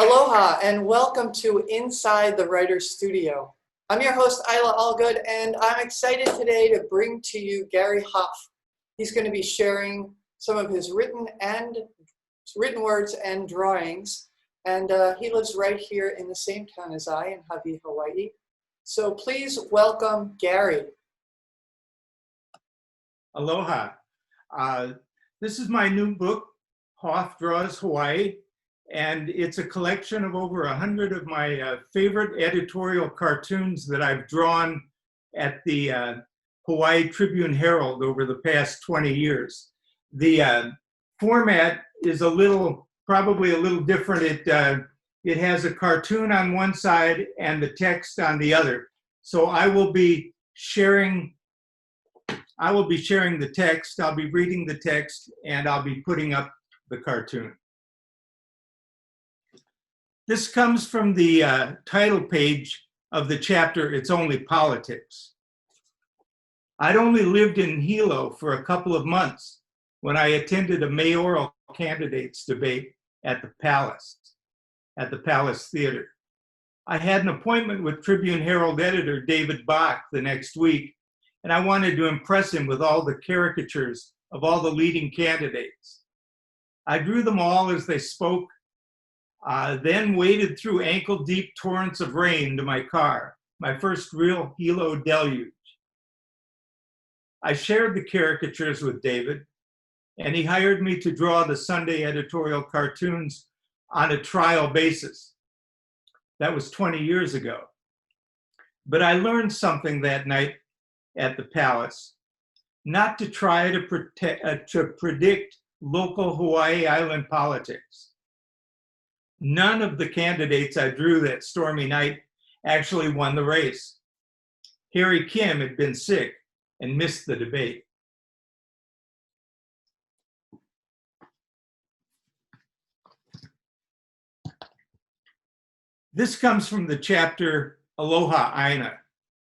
Aloha and welcome to Inside the Writer's Studio. I'm your host, Isla Allgood, and I'm excited today to bring to you Gary Hoff. He's going to be sharing some of his written words and drawings, and he lives right here in the same town as I in Hawaii, Hawaii. So please welcome Gary. Aloha. This is my new book, Hoff Draws Hawaii, and it's a collection of over 100 of my favorite editorial cartoons that I've drawn at the Hawaii Tribune-Herald over the past 20 years. The format is probably a little different. It has a cartoon on one side and the text on the other. So I will be sharing the text, I'll be reading the text, and I'll be putting up the cartoon. This comes from the title page of the chapter, It's Only Politics. I'd only lived in Hilo for a couple of months when I attended a mayoral candidates debate at the Palace Theater. I had an appointment with Tribune-Herald editor David Bach the next week, and I wanted to impress him with all the caricatures of all the leading candidates. I drew them all as they spoke, then waded through ankle-deep torrents of rain to my car, my first real Hilo deluge. I shared the caricatures with David, and he hired me to draw the Sunday editorial cartoons on a trial basis. That was 20 years ago. But I learned something that night at the Palace, not to try to predict local Hawaii Island politics. None of the candidates I drew that stormy night actually won the race. Harry Kim had been sick and missed the debate. This comes from the chapter Aloha Aina,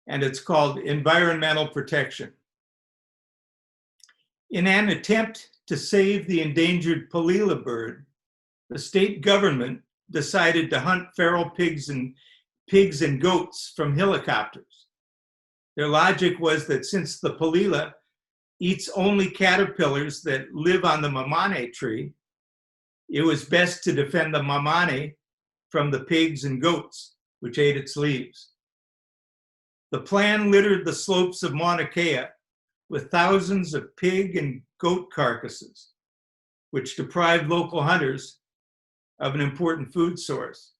and it's called Environmental Protection. In an attempt to save the endangered palila bird, the state government decided to hunt feral pigs and goats from helicopters. Their logic was that since the palila eats only caterpillars that live on the mamane tree, it was best to defend the mamane from the pigs and goats, which ate its leaves. The plan littered the slopes of Mauna Kea with thousands of pig and goat carcasses, which deprived local hunters of an important food source.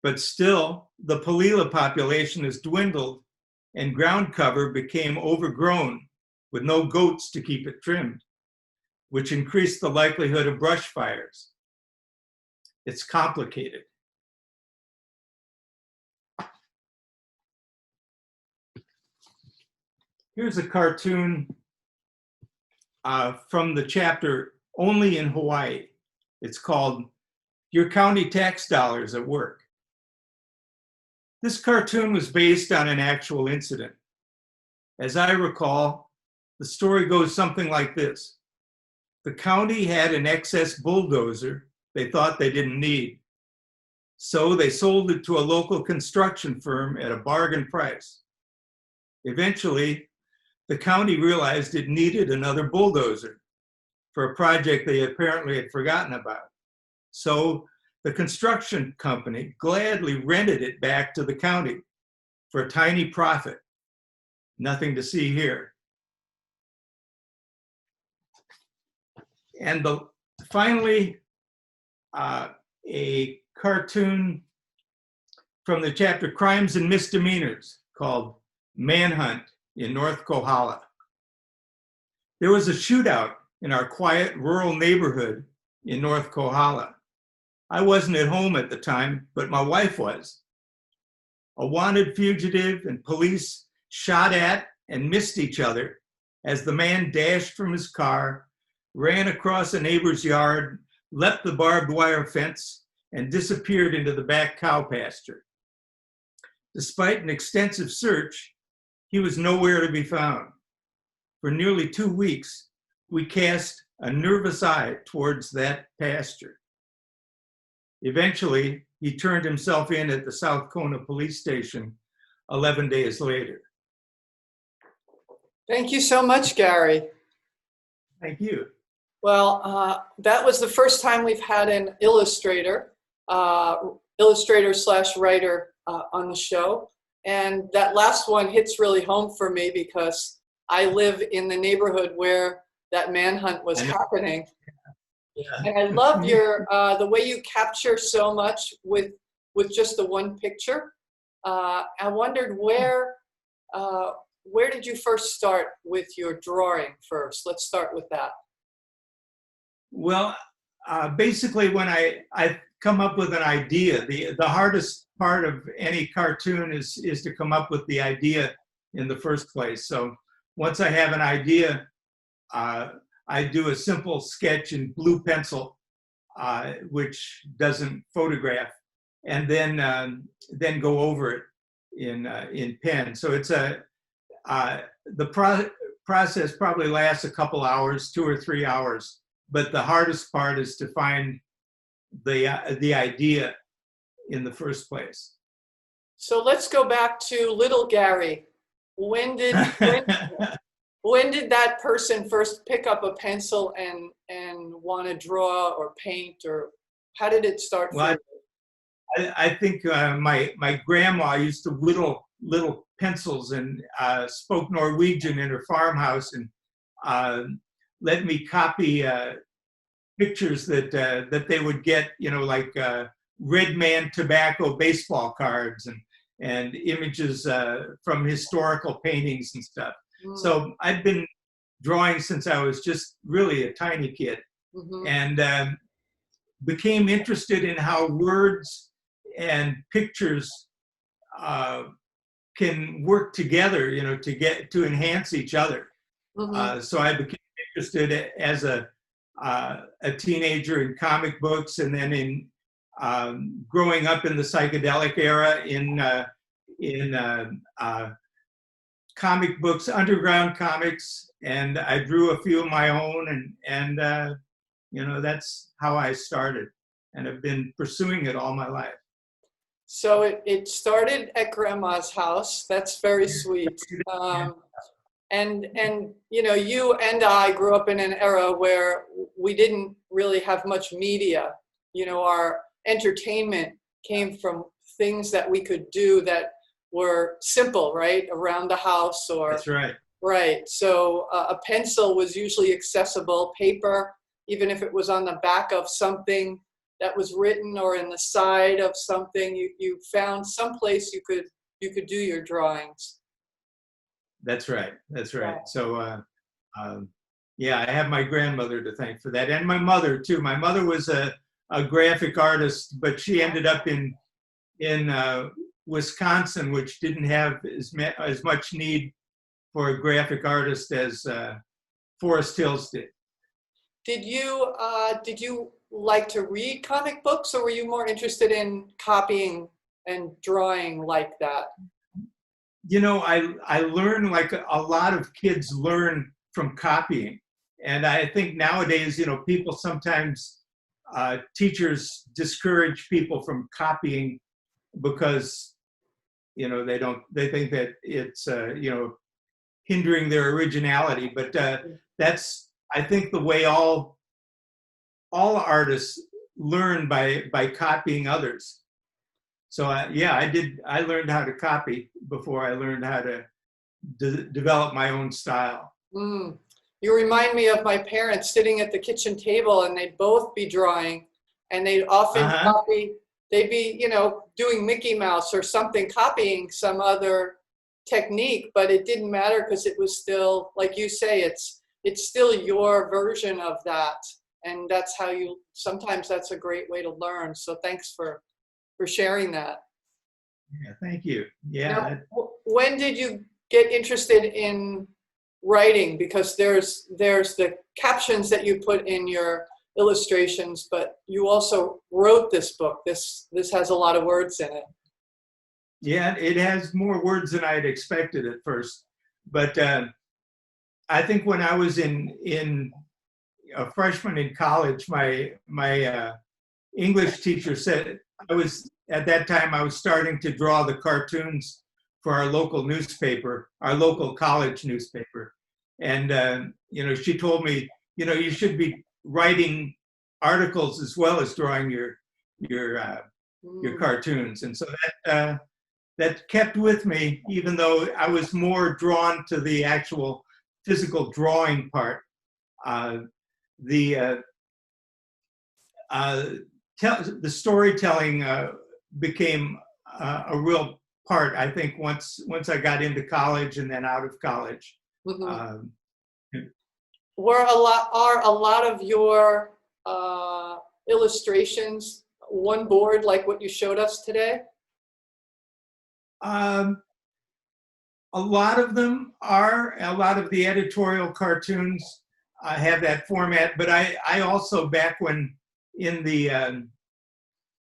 But still, the palila population has dwindled and ground cover became overgrown with no goats to keep it trimmed, which increased the likelihood of brush fires. It's complicated. Here's a cartoon from the chapter Only in Hawaii. It's called Your County Tax Dollars at Work. This cartoon was based on an actual incident. As I recall, the story goes something like this. The county had an excess bulldozer they thought they didn't need. So they sold it to a local construction firm at a bargain price. Eventually, the county realized it needed another bulldozer for a project they apparently had forgotten about. So the construction company gladly rented it back to the county for a tiny profit. Nothing to see here. And finally, a cartoon from the chapter Crimes and Misdemeanors called Manhunt in North Kohala. There was a shootout in our quiet rural neighborhood in North Kohala. I wasn't at home at the time, but my wife was. A wanted fugitive and police shot at and missed each other as the man dashed from his car, ran across a neighbor's yard, leapt the barbed wire fence, and disappeared into the back cow pasture. Despite an extensive search, he was nowhere to be found. For nearly 2 weeks, we cast a nervous eye towards that pasture. eventually, he turned himself in at the South Kona police station 11 days later. Thank you so much, Gary. Thank you. Well, that was the first time we've had an illustrator, illustrator/writer on the show. And that last one hits really home for me because I live in the neighborhood where that manhunt was happening. Yeah. And I love your the way you capture so much with just the one picture. I wondered where did you first start with your drawing first? Let's start with that. Well, basically, when I come up with an idea, the hardest part of any cartoon is to come up with the idea in the first place. So once I have an idea, I do a simple sketch in blue pencil, which doesn't photograph, and then go over it in pen. So it's the process probably lasts a couple hours, 2 or 3 hours. But the hardest part is to find the idea in the first place. So let's go back to little Gary. When did that person first pick up a pencil and want to draw or paint, or how did it start for you? I think my grandma used to whittle little pencils and spoke Norwegian in her farmhouse and let me copy pictures that they would get, like Red Man Tobacco baseball cards and images from historical paintings and stuff. So I've been drawing since I was just really a tiny kid, and became interested in how words and pictures can work together, to enhance each other. So I became interested as a teenager in comic books, and then in growing up in the psychedelic era in comic books, underground comics, and I drew a few of my own, and that's how I started, and I've been pursuing it all my life. So it started at Grandma's house. That's very sweet. And you and I grew up in an era where we didn't really have much media. Our entertainment came from things that we could do that were simple, right? Around the house or. That's right. Right. So a pencil was usually accessible. Paper, even if it was on the back of something that was written or in the side of something, you found someplace you could do your drawings. That's right. That's right. Yeah. So, yeah, I have my grandmother to thank for that, and my mother too. My mother was a graphic artist, but she ended up in Wisconsin, which didn't have as much need for a graphic artist as Forest Hills did. Did you like to read comic books, or were you more interested in copying and drawing like that? I learn like a lot of kids learn from copying. And I think nowadays, people sometimes, teachers discourage people from copying because, they think that it's, hindering their originality. But that's, I think, the way all artists learn by copying others. So I learned how to copy before I learned how to develop my own style. You remind me of my parents sitting at the kitchen table, and they'd both be drawing, and they'd often copy. They'd be, doing Mickey Mouse or something, copying some other technique, but it didn't matter because it was still, like you say, it's still your version of that, and that's how sometimes that's a great way to learn. So thanks for sharing that. Yeah, thank you. Yeah. Now, when did you get interested in writing? Because there's the captions that you put in your illustrations, but you also wrote this book. This has a lot of words in it. Yeah, it has more words than I had expected at first. But I think when I was in a freshman in college, my English teacher said, at that time, I was starting to draw the cartoons for our local newspaper, our local college newspaper. And, she told me, you should be writing articles as well as drawing your cartoons. And so that kept with me, even though I was more drawn to the actual physical drawing part. The storytelling became a real part, I think, once I got into college and then out of college. Mm-hmm. Are a lot of your illustrations one board like what you showed us today? A lot of them are. A lot of the editorial cartoons have that format, but I also, back when in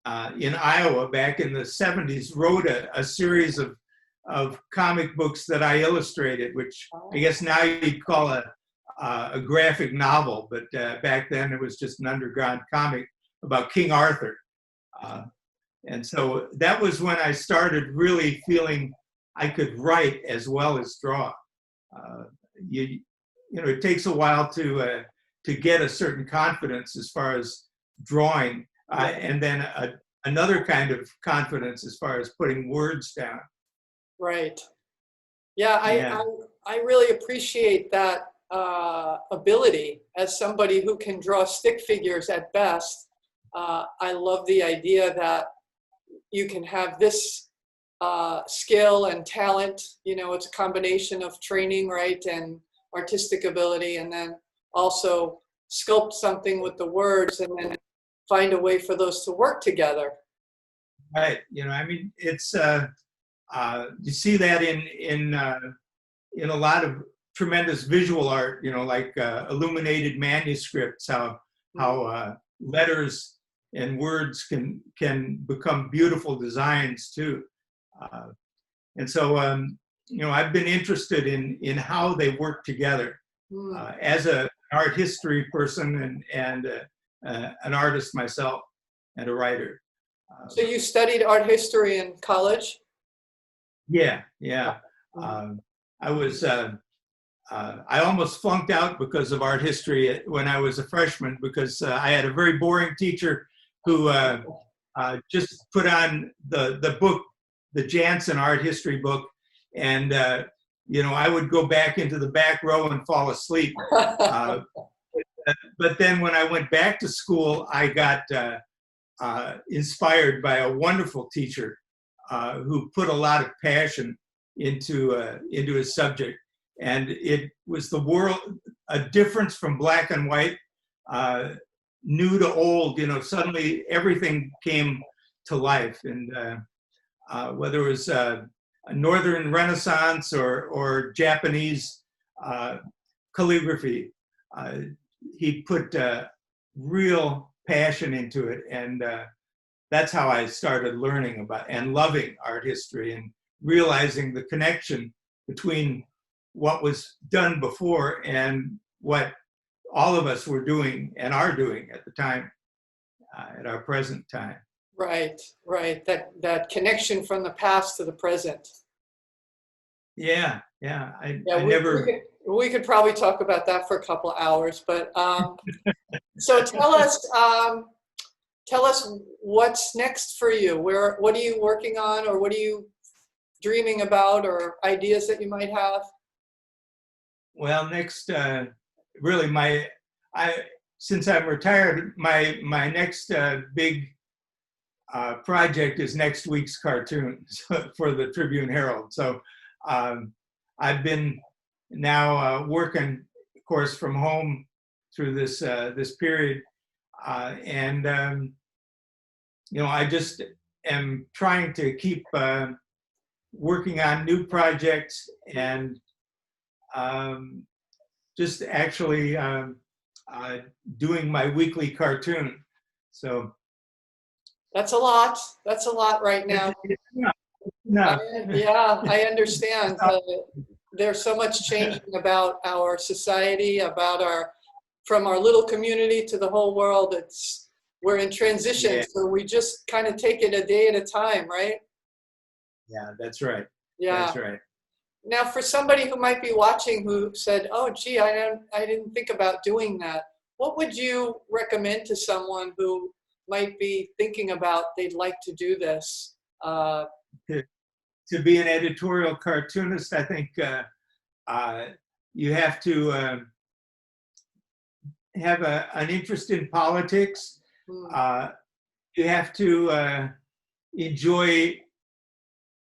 Iowa, back in the 70s, wrote a series of comic books that I illustrated, which I guess now you'd call a graphic novel, but back then it was just an underground comic about King Arthur. And so that was when I started really feeling I could write as well as draw. It takes a while to get a certain confidence as far as drawing, and then another kind of confidence as far as putting words down. Right. Yeah, I really appreciate that ability as somebody who can draw stick figures at best. I love the idea that you can have this skill and talent. It's a combination of training, right, and artistic ability, and then also sculpt something with the words and then find a way for those to work together. Right. It's you see that in a lot of tremendous visual art, like illuminated manuscripts, how letters and words can become beautiful designs too. And so, I've been interested in how they work together. As an art history person and an artist myself and a writer. So you studied art history in college? Yeah. I was. I almost flunked out because of art history when I was a freshman, because I had a very boring teacher who just put on the book, the Jansen art history book, and I would go back into the back row and fall asleep. But then when I went back to school, I got inspired by a wonderful teacher who put a lot of passion into his subject. And it was a difference from black and white, new to old. Suddenly everything came to life. And whether it was a Northern Renaissance or Japanese calligraphy, he put real passion into it. And that's how I started learning about and loving art history and realizing the connection between what was done before and what all of us were doing and are doing at the time, at our present time. Right. That connection from the past to the present. Yeah. I never. We could probably talk about that for a couple of hours, but so tell us what's next for you. What are you working on, or what are you dreaming about, or ideas that you might have? Well, next, really, since I'm retired, my next big project is next week's cartoons for the Tribune-Herald. So I've been now working, of course, from home through this period, and I just am trying to keep working on new projects and just actually doing my weekly cartoon. So that's a lot right now. No. Yeah, I understand. There's so much changing about our society, from our little community to the whole world. we're in transition, Yeah. so we just kind of take it a day at a time, right? Yeah, that's right. Yeah. That's right. Now, for somebody who might be watching who said, "Oh, gee, I didn't think about doing that," what would you recommend to someone who might be thinking about they'd like to do this? To be an editorial cartoonist, I think you have to have an interest in politics. Hmm. You have to enjoy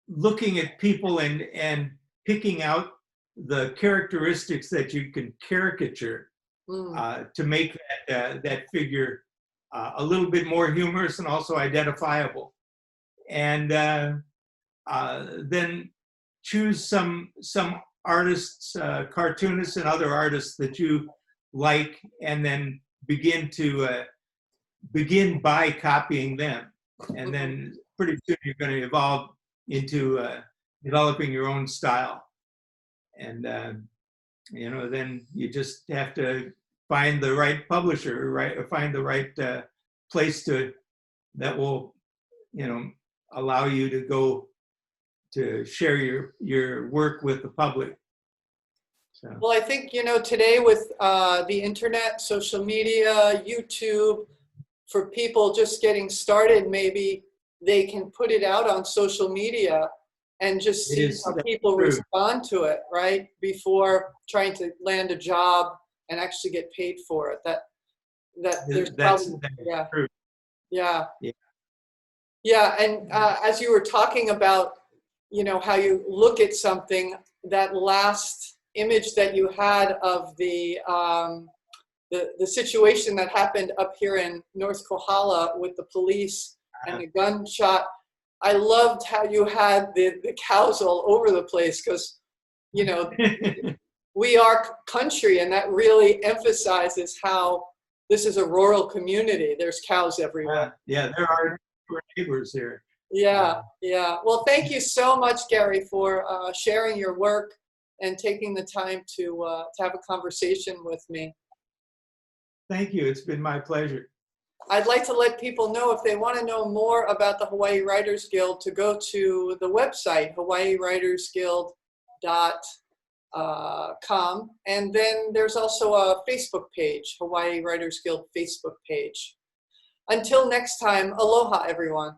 looking at people and picking out the characteristics that you can caricature Hmm. to make that figure a little bit more humorous and also identifiable. And then choose some artists, cartoonists, and other artists that you like, and then begin by copying them, and then pretty soon you're going to evolve into developing your own style. And then you just have to find the right publisher, right, or find the right place that will, allow you to go to share your work with the public. So. Well, I think, today with the internet, social media, YouTube, for people just getting started, maybe they can put it out on social media and just see how people respond to it, right? Before trying to land a job and actually get paid for it. There's probably, yeah. True. Yeah. Yeah. Yeah, and as you were talking about, how you look at something, that last image that you had of the situation that happened up here in North Kohala with the police and the gunshot, I loved how you had the cows all over the place, because, we are country, and that really emphasizes how this is a rural community. There's cows everywhere. Yeah, there are neighbors here. Yeah, yeah. Well, thank you so much, Gary, for sharing your work and taking the time to have a conversation with me. Thank you. It's been my pleasure. I'd like to let people know, if they want to know more about the Hawaii Writers Guild, to go to the website, hawaiiwritersguild.com. And then there's also a Facebook page, Hawaii Writers Guild Facebook page. Until next time, aloha, everyone.